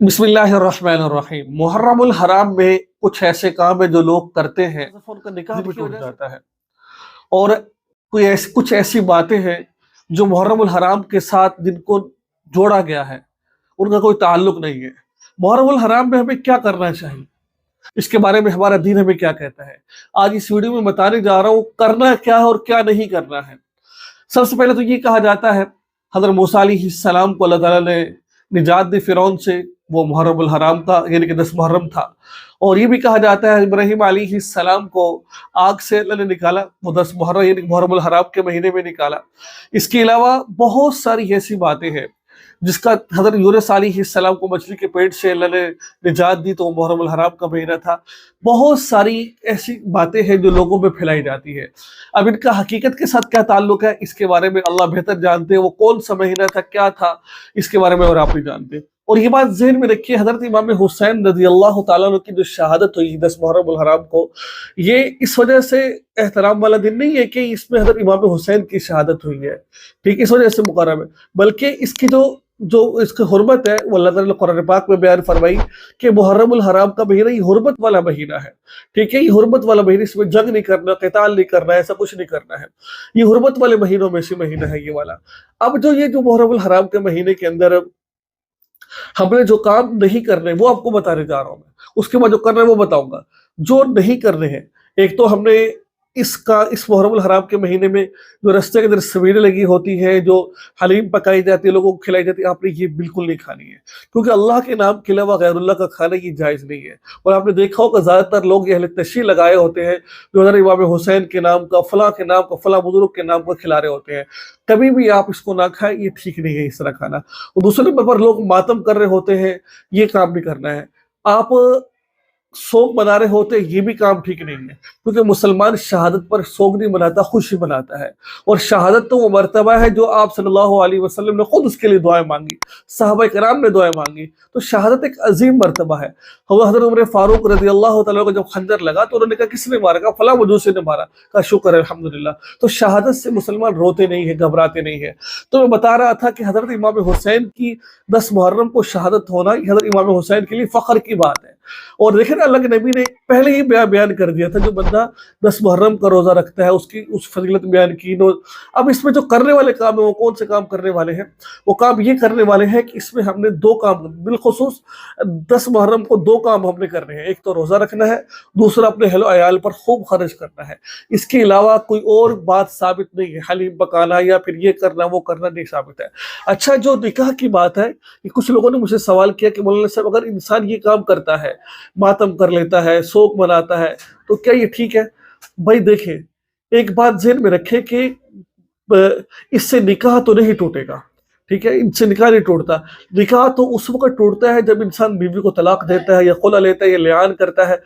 बिस्मिल्लाहिर्रहमानिर्रहीम। मुहर्रमुल हराम में कुछ ऐसे काम है जो लोग करते हैं, उनका निकाह भी टूट जाता है। और कुछ ऐसी बातें हैं जो मुहर्रमुल हराम के साथ जिनको जोड़ा गया है, उनका कोई ताल्लुक नहीं है। मुहर्रमुल हराम में हमें क्या करना चाहिए, इसके बारे में हमारा दीन हमें क्या कहता है, आज इस वीडियो में बताने जा रहा हूँ। करना क्या है और क्या नहीं करना है। सबसे पहले तो ये कहा जाता है, हज़रत मूसा अलैहिस्सलाम को अल्लाह ताला ने निजात दी फिरौन से, वो मुहर्रमुल हराम था, यानी कि 10 मुहर्रम था। और ये भी कहा जाता है इब्राहीम अलैहिस्सलाम को आग से अल्लाह ने निकाला, वो 10 मुहर्रम यानी मुहर्रमुल हराम के महीने में निकाला। इसके अलावा बहुत सारी ऐसी बातें हैं जिसका हज़रत यूनुस अलैहिस्सलाम को मछली के पेट से अल्लाह ने निजात दी, तो मुहर्रमुल हराम का महीना था। बहुत सारी ऐसी बातें हैं जो लोगों में फैलाई जाती है। अब इनका हकीकत के साथ क्या ताल्लुक है, इसके बारे में अल्लाह बेहतर जानते हैं। वो कौन सा महीना था, क्या था, इसके बारे में और आप नहीं जानते। और ये बात ज़हन में रखिए, हज़रत इमाम हुसैन रज़ियल्लाहु ताला अन्हु की जो शहादत हुई 10 मुहर्रमुल हराम को, ये इस वजह से एहतराम वाला दिन नहीं है कि इसमें हज़रत इमाम हुसैन की शहादत हुई है, ठीक, इस वजह से मुकर्रम है, बल्कि इसकी जो इसकी हुर्मत है वो अल्लाह ताला ने कुरान पाक में बयान फरमाई कि मुहर्रमुल हराम का महीना ये हुर्मत वाला महीना है, ठीक है। ये हुर्मत वाला महीना, इसमें जंग नहीं करना, क़िताल नहीं करना, ऐसा कुछ नहीं करना है। ये हुर्मत वाले महीनों में से महीना है ये वाला। अब जो मुहर्रमुल हराम के महीने के अंदर हमने जो काम नहीं करने वो आपको बताने जा रहा हूं मैं, उसके बाद जो करना है वो बताऊंगा। जो नहीं करने हैं, एक तो हमने इस मुहर्रमुल हराम के महीने में जो रास्ते के अंदर सवेरे लगी होती है, जो हलीम पकाई जाती है, लोगों को खिलाई जाती है, आपने ये बिल्कुल नहीं खानी है, क्योंकि अल्लाह के नाम के अलावा गैरुल्लाह का खाना ये जायज़ नहीं है। और आपने देखा होगा ज़्यादातर लोग ये अहले तशरीह लगाए होते हैं जो हज़रत इमाम हुसैन के नाम का, फलां के नाम का, फलां बुजुर्ग के नाम का खिला रहे होते हैं। कभी भी आप इसको ना खाएं, ये ठीक नहीं है इस तरह खाना। और दूसरे नंबर पर लोग मातम कर रहे होते हैं, ये काम भी करना है। आप शोक मना रहे होते हैं, ये भी काम ठीक नहीं है, क्योंकि मुसलमान शहादत पर शोक नहीं मनाता, खुशी मनाता है। और शहादत तो वो मर्तबा है जो आप सल्लल्लाहु अलैहि वसल्लम ने खुद उसके लिए दुआएं मांगी, सहाबा कराम ने दुआएं मांगी। तो शहादत एक अजीम मर्तबा है। हज़रत उमर फारूक रज़ियल्लाहु तआला को जब खंजर लगा तो उन्होंने कहा किसने मारा, कहा फला मजूसी ने मारा, कहा शुक्र है अल्हम्दुलिल्लाह। तो शहादत से मुसलमान रोते नहीं है, घबराते नहीं है। तो मैं बता रहा था कि हज़रत इमाम हुसैन की 10 मुहर्रम को शहादत होना, ये हज़रत इमाम हुसैन के लिए फ़ख्र की बात है। और देखें ना, अल्लाह के नबी ने पहले ही बयान कर दिया था, जो बंदा 10 मुहर्रम का रोजा रखता है उसकी उस फजीलत बयान की। अब इसमें जो करने वाले काम है वो कौन से काम करने वाले हैं, वो काम ये करने वाले हैं कि इसमें हमने 2 काम, बिलखुसूस 10 मुहर्रम को 2 काम हमने करने हैं। एक तो रोजा रखना है, दूसरा अपने अहल अयाल पर खूब खर्च करना है। इसके अलावा कोई और बात साबित नहीं है, हलीम पकाना या फिर ये करना वो करना नहीं साबित है। अच्छा, जो निकाह की बात है, कि कुछ लोगों ने मुझे सवाल किया कि मौलाना साहब अगर इंसान ये काम करता है, मातम कर लेता है, शोक मनाता है, तो क्या ये ठीक है? भाई देखें, एक बात ज़हन में रखें कि इससे निकाह तो नहीं टूटेगा, ठीक है, इनसे निकाह नहीं टूटता। निकाह तो उस वक्त टूटता है जब इंसान बीवी को तलाक देता है या खुला लेता है या लिआन करता है,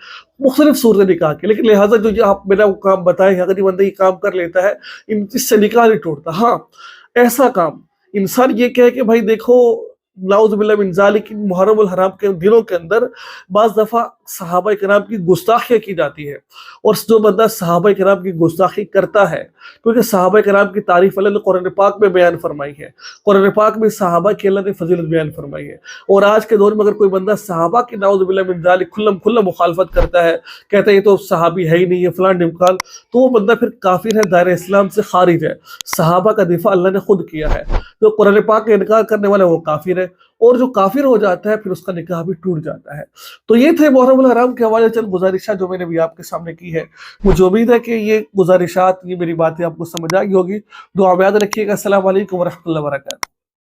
मुख्तलिफ सूरत निकाह की। लेकिन लिहाजा जो ये आप मेरा काम बताए, अगर ये बंदा ये काम कर लेता है, इससे निकाह नहीं टूटता। हाँ, ऐसा काम इंसान ये कहे कि भाई देखो, नाउज़ुबिल्लाह मिन ज़ालिक, मुहर्रमुल हराम के दिनों के अंदर बाज़ दफ़ा सहाबा किराम की गुस्ताखियाँ की जाती है। और जो बंदा सहाबा किराम की गुस्ताखी करता है, क्योंकि सहाबा किराम की तारीफ़ अल्लाह ने कुरान पाक में बयान फरमाई है, कुरान पाक में सहाबा की अल्लाह ने फजीलत बयान फरमाई है। और आज के दौर में अगर कोई बंदा सहाबा की नाउज़ुबिल्लाह मिन ज़ालिक खुल्लम मुखालफत करता है, कहता है ये तो सहाबी है ही नहीं है, फलां ढिमकाल, तो वो बंदा फिर काफिर है, दायरे इस्लाम से खारिज है। सहाबा का दिफा अल्लाह ने खुद किया है। तो कुरान पाक का इनकार करने वाला वो काफिर है, और जो काफिर हो जाता है फिर उसका निकाह भी टूट जाता है। तो ये थे मुहर्रमुल हराम के हवाले चंद गुजारिशात जो मैंने भी आपके सामने की है। मुझे उम्मीद है कि ये गुजारिशात, ये मेरी बातें आपको समझ आ गई होगी। दुआ में याद रखिएगा। अस्सलाम वालेकुम व रहमतुल्लाहि व बरकातहू।